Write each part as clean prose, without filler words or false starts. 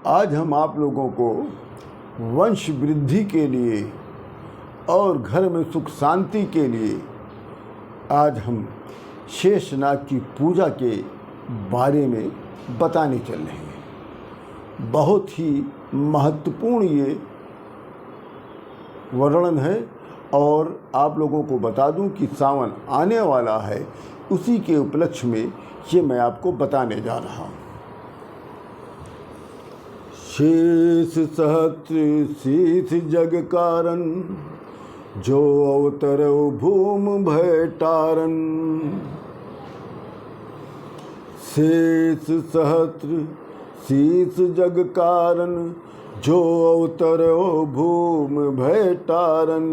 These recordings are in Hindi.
आज हम आप लोगों को वंश वृद्धि के लिए और घर में सुख शांति के लिए आज हम शेषनाग की पूजा के बारे में बताने चल रहे हैं। बहुत ही महत्वपूर्ण ये वर्णन है और आप लोगों को बता दूं कि सावन आने वाला है, उसी के उपलक्ष्य में ये मैं आपको बताने जा रहा हूँ। शेष सहस्त्र शीस जग कारण, जो अवतरौ भूम भय तारन। शेष सहस्त्र शीस जग कारण, जो अवतरौ भूम भय तारन।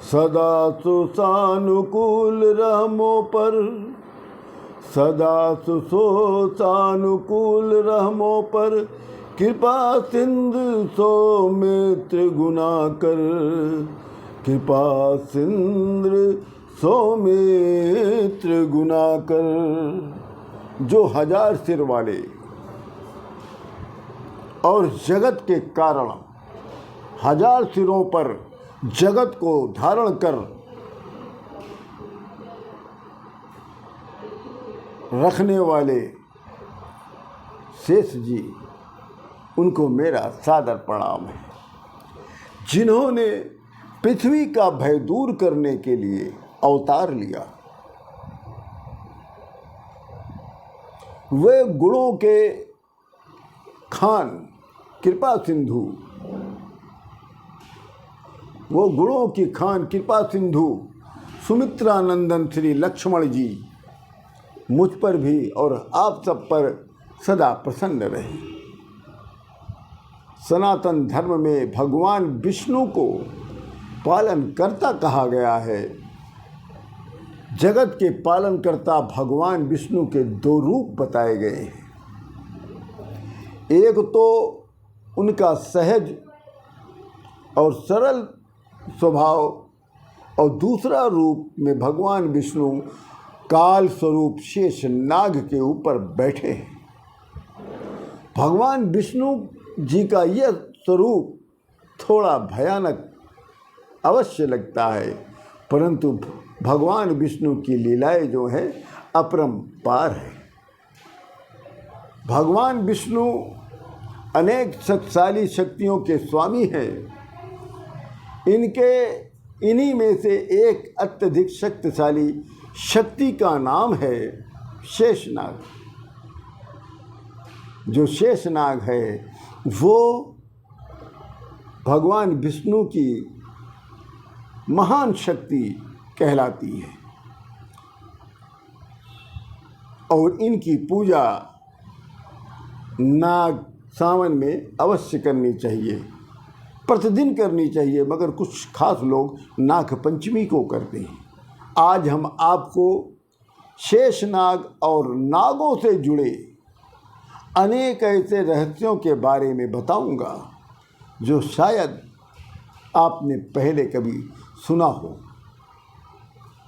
सदा सुसानुकूल रहमो पर, सदा सुसानुकूल रहमो पर। कृपा सिंधु सौमित्र गुना कर, कृपा सिंधु सौमित्र गुना कर। जो 1000 सिर वाले और जगत के कारण 1000 सिरों पर जगत को धारण कर रखने वाले शेष जी, उनको मेरा सादर प्रणाम है। जिन्होंने पृथ्वी का भय दूर करने के लिए अवतार लिया, वे गुणों के खान कृपा सिंधु, वो गुणों की खान कृपा सिंधु सुमित्रानंदन श्री लक्ष्मण जी मुझ पर भी और आप सब पर सदा प्रसन्न रहे। सनातन धर्म में भगवान विष्णु को पालनकर्ता कहा गया है। जगत के पालनकर्ता भगवान विष्णु के 2 रूप बताए गए हैं। एक तो उनका सहज और सरल स्वभाव, और दूसरा रूप में भगवान विष्णु काल स्वरूप शेष नाग के ऊपर बैठे हैं। भगवान विष्णु जी का यह स्वरूप थोड़ा भयानक अवश्य लगता है, परंतु भगवान विष्णु की लीलाएं जो है अपरंपार है। भगवान विष्णु अनेक शक्तिशाली शक्तियों के स्वामी हैं। इन्हीं में से एक अत्यधिक शक्तिशाली शक्ति का नाम है शेषनाग। जो शेषनाग है वो भगवान विष्णु की महान शक्ति कहलाती है और इनकी पूजा नाग सावन में अवश्य करनी चाहिए, प्रतिदिन करनी चाहिए, मगर कुछ खास लोग नाग पंचमी को करते हैं। आज हम आपको शेषनाग और नागों से जुड़े अनेक ऐसे रहस्यों के बारे में बताऊंगा जो शायद आपने पहले कभी सुना हो।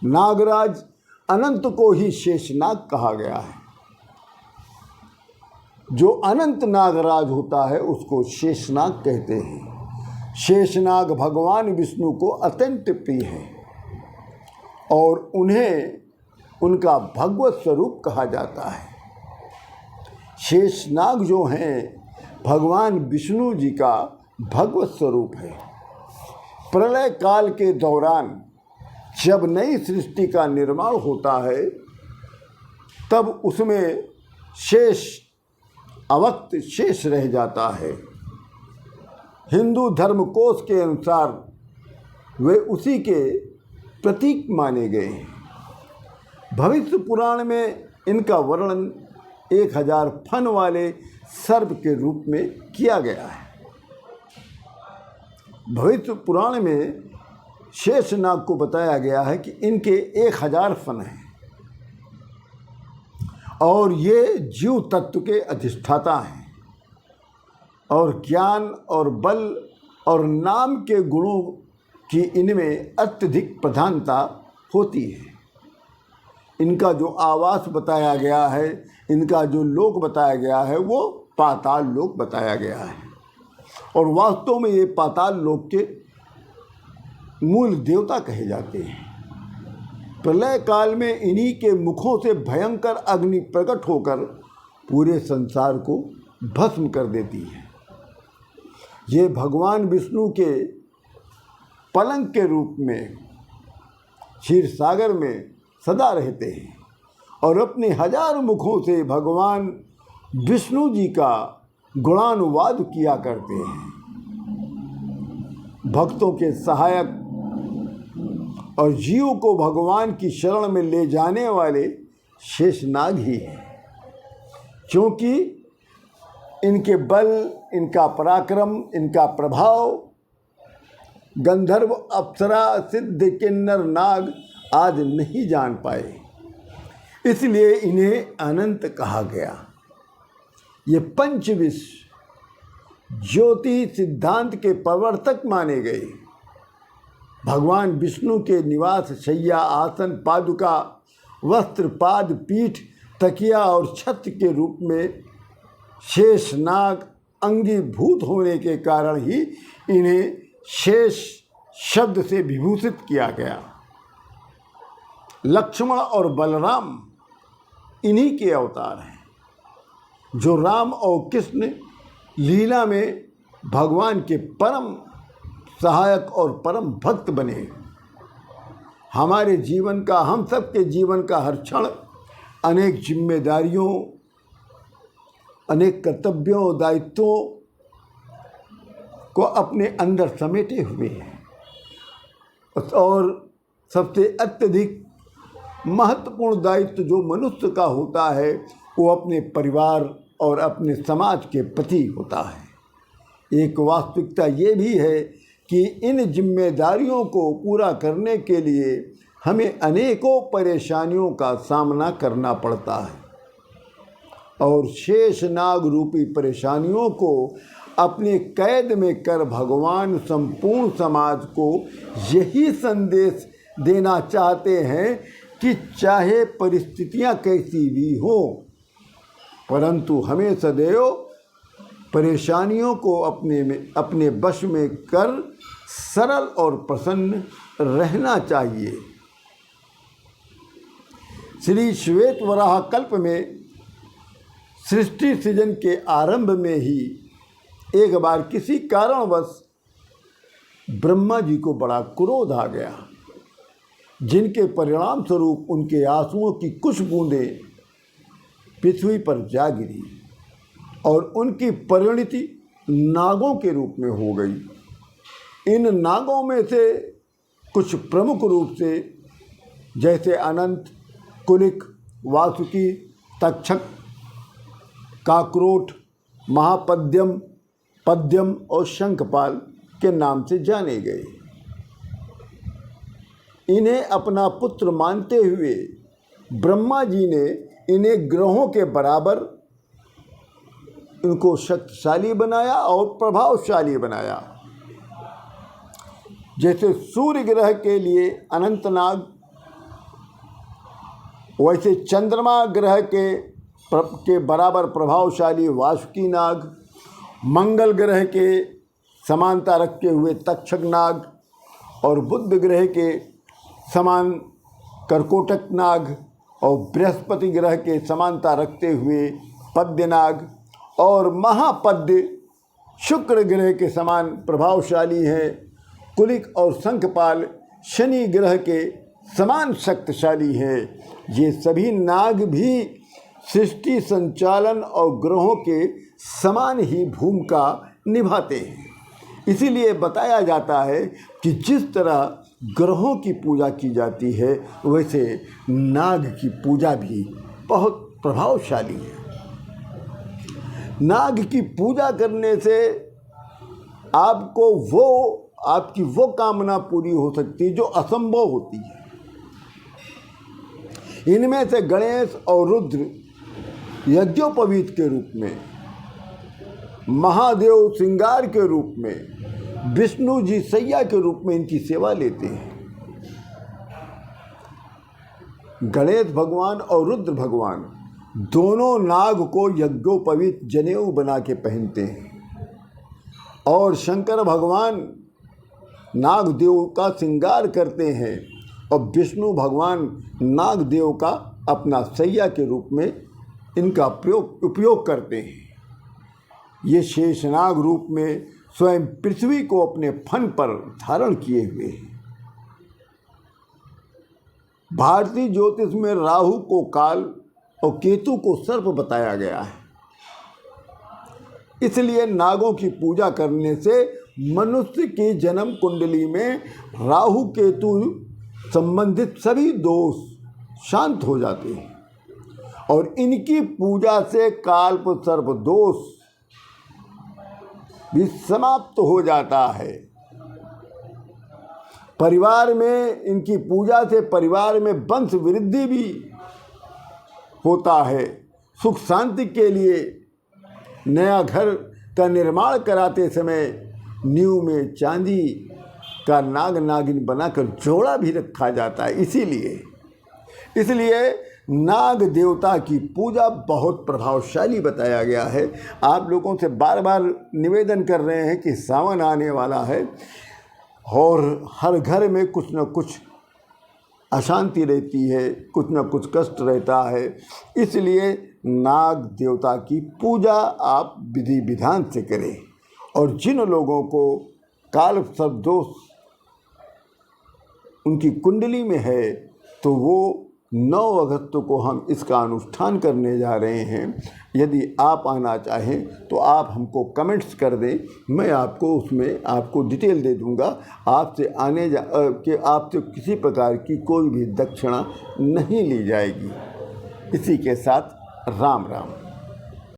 नागराज अनंत को ही शेषनाग कहा गया है। जो अनंत नागराज होता है उसको शेषनाग कहते हैं। शेषनाग भगवान विष्णु को अत्यंत प्रिय है और उन्हें उनका भगवत स्वरूप कहा जाता है। शेषनाग जो हैं भगवान विष्णु जी का भगवत स्वरूप है। प्रलय काल के दौरान जब नई सृष्टि का निर्माण होता है, तब उसमें शेष अवक्त शेष रह जाता है। हिंदू धर्म कोश के अनुसार वे उसी के प्रतीक माने गए हैं। भविष्य पुराण में इनका वर्णन 1000 फन वाले सर्प के रूप में किया गया है। भविष्य पुराण में शेषनाग को बताया गया है कि इनके 1000 फन हैं और ये जीव तत्व के अधिष्ठाता हैं और ज्ञान और बल और नाम के गुणों की इनमें अत्यधिक प्रधानता होती है। इनका जो आवास बताया गया है, इनका जो लोक बताया गया है, वो पाताल लोक बताया गया है। और वास्तव में ये पाताल लोक के मूल देवता कहे जाते हैं। प्रलय काल में इन्हीं के मुखों से भयंकर अग्नि प्रकट होकर पूरे संसार को भस्म कर देती है। ये भगवान विष्णु के पलंग के रूप में क्षीर सागर में सदा रहते हैं और अपने 1000 मुखों से भगवान विष्णु जी का गुणानुवाद किया करते हैं। भक्तों के सहायक और जीव को भगवान की शरण में ले जाने वाले शेषनाग ही हैं, क्योंकि इनके बल, इनका पराक्रम, इनका प्रभाव गंधर्व, अप्सरा, सिद्ध, किन्नर, नाग आज नहीं जान पाए, इसलिए इन्हें अनंत कहा गया। ये पंचविश ज्योति सिद्धांत के प्रवर्तक माने गए। भगवान विष्णु के निवास शैया, आसन, पादुका, वस्त्र, पाद, पीठ, तकिया और छत्र के रूप में शेषनाग अंगीभूत होने के कारण ही इन्हें शेष शब्द से विभूषित किया गया। लक्ष्मण और बलराम इन्हीं के अवतार हैं, जो राम और कृष्ण लीला में भगवान के परम सहायक और परम भक्त बने। हमारे जीवन का, हम सबके जीवन का हर क्षण अनेक जिम्मेदारियों, अनेक कर्तव्यों, दायित्वों को अपने अंदर समेटे हुए हैं और सबसे अत्यधिक महत्वपूर्ण दायित्व जो मनुष्य का होता है वो अपने परिवार और अपने समाज के प्रति होता है। एक वास्तविकता ये भी है कि इन जिम्मेदारियों को पूरा करने के लिए हमें अनेकों परेशानियों का सामना करना पड़ता है और शेषनाग रूपी परेशानियों को अपने कैद में कर भगवान संपूर्ण समाज को यही संदेश देना चाहते हैं कि चाहे परिस्थितियां कैसी भी हों, परंतु हमें सदैव परेशानियों को अपने वश में कर सरल और प्रसन्न रहना चाहिए। श्री श्वेत वराह कल्प में सृष्टि सृजन के आरंभ में ही एक बार किसी कारणवश ब्रह्मा जी को बड़ा क्रोध आ गया, जिनके परिणाम स्वरूप उनके आंसुओं की कुछ बूंदें पृथ्वी पर जा गिरी और उनकी परिणति नागों के रूप में हो गई। इन नागों में से कुछ प्रमुख रूप से जैसे अनंत, कुलिक, वासुकी, तक्षक, काकरोट, महापद्यम, पद्यम और शंखपाल के नाम से जाने गए। इन्हें अपना पुत्र मानते हुए ब्रह्मा जी ने इन्हें ग्रहों के बराबर इनको शक्तिशाली बनाया और प्रभावशाली बनाया। जैसे सूर्य ग्रह के लिए अनंतनाग, वैसे चंद्रमा ग्रह के बराबर प्रभावशाली वासुकी नाग, मंगल ग्रह के समानता रखते हुए तक्षक नाग और बुध ग्रह के समान कर्कोटक नाग और बृहस्पति ग्रह के समानता रखते हुए पद्यनाग और महापद्य शुक्र ग्रह के समान प्रभावशाली हैं। कुलिक और शंखपाल शनि ग्रह के समान शक्तिशाली हैं। ये सभी नाग भी सृष्टि संचालन और ग्रहों के समान ही भूमिका निभाते हैं। इसीलिए बताया जाता है कि जिस तरह ग्रहों की पूजा की जाती है वैसे नाग की पूजा भी बहुत प्रभावशाली है। नाग की पूजा करने से आपकी वो कामना पूरी हो सकती है जो असंभव होती है। इनमें से गणेश और रुद्र यज्ञोपवीत के रूप में, महादेव श्रृंगार के रूप में, विष्णु जी सैया के रूप में इनकी सेवा लेते हैं। गणेश भगवान और रुद्र भगवान दोनों नाग को यज्ञोपवीत जनेऊ बना के पहनते हैं और शंकर भगवान नागदेव का श्रृंगार करते हैं और विष्णु भगवान नागदेव का अपना सैया के रूप में इनका उपयोग करते हैं। ये शेषनाग रूप में स्वयं पृथ्वी को अपने फन पर धारण किए हुए हैं। भारतीय ज्योतिष में राहु को काल और केतु को सर्प बताया गया है। इसलिए नागों की पूजा करने से मनुष्य की जन्म कुंडली में राहु केतु संबंधित सभी दोष शांत हो जाते हैं और इनकी पूजा से काल्प सर्प दोष भी समाप्त हो जाता है। परिवार में इनकी पूजा से परिवार में वंश वृद्धि भी होता है। सुख शांति के लिए नया घर का निर्माण कराते समय नींव में चांदी का नाग नागिन बनाकर जोड़ा भी रखा जाता है। इसलिए नाग देवता की पूजा बहुत प्रभावशाली बताया गया है। आप लोगों से बार बार निवेदन कर रहे हैं कि सावन आने वाला है और हर घर में कुछ न कुछ अशांति रहती है, कुछ न कुछ कष्ट रहता है। इसलिए नाग देवता की पूजा आप विधि विधान से करें और जिन लोगों को काल सर्प दोष उनकी कुंडली में है तो वो 9 अगस्त को हम इसका अनुष्ठान करने जा रहे हैं। यदि आप आना चाहें तो आप हमको कमेंट्स कर दें, मैं आपको उसमें आपको डिटेल दे दूंगा। आपसे किसी प्रकार की कोई भी दक्षिणा नहीं ली जाएगी। इसी के साथ राम राम।